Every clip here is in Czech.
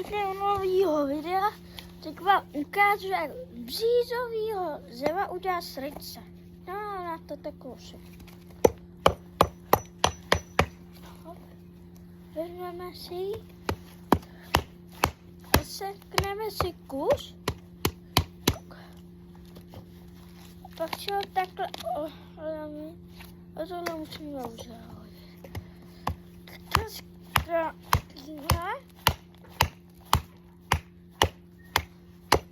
vítejte u nového videa. Teď vám ukážu, jak břízovýho dřeva udělat srdce. No, na to kousek. Vezmeme si ji a sekneme si kus. Pak si ho takhle a tohle musíme uzavřít.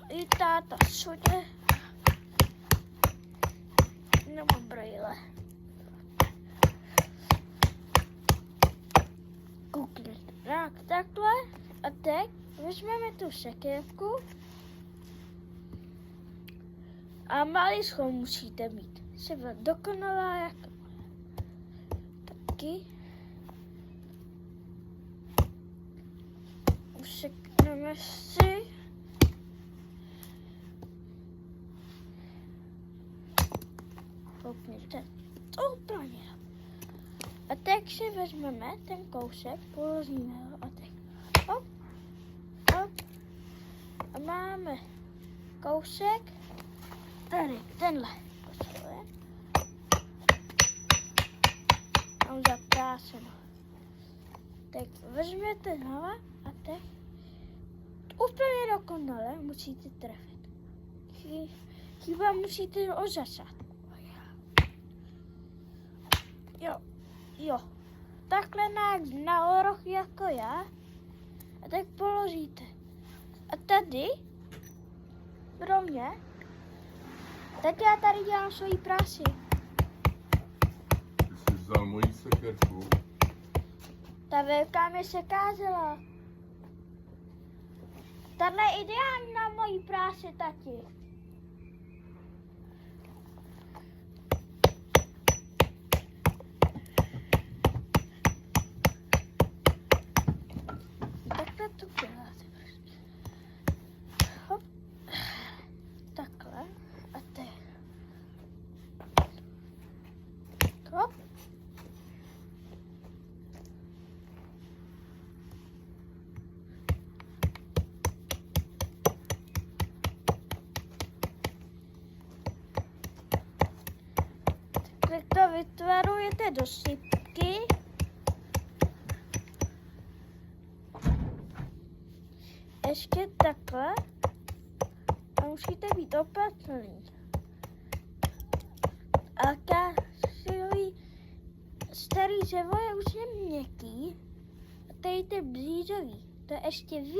I táta sude nebo brýle. Koukněte. Tak, takhle. A teď vezmeme tu sekérku a maličkou musíte mít. Se byla dokonalá jak taky. Usekneme si. Koukněte, to úplně. A teď si vezmeme ten kousek, položíme ho a teď hop, hop. A máme kousek, tady, tenhle. Mám zaprášeno. Tak vezměte znova a teď úplně dokonale musíte trefit. Chyba musíte ozasat. Jo. Takhle na oroch jako já. A tak položíte. A tady, pro mě, tak já tady dělám svoji práci. Ty jsi vzal moji sekerku. Ta velká mě se kázela. Tahle je ideální na moji práci, tati. Takhle to děláte. Hop. Takhle. A teď. Hop. Takhle to vytvarujete do sypky. Ještě takhle a musíte být opatrný. A každý starý dřevo je už jen měkký a tady ty břízový, to je ještě víc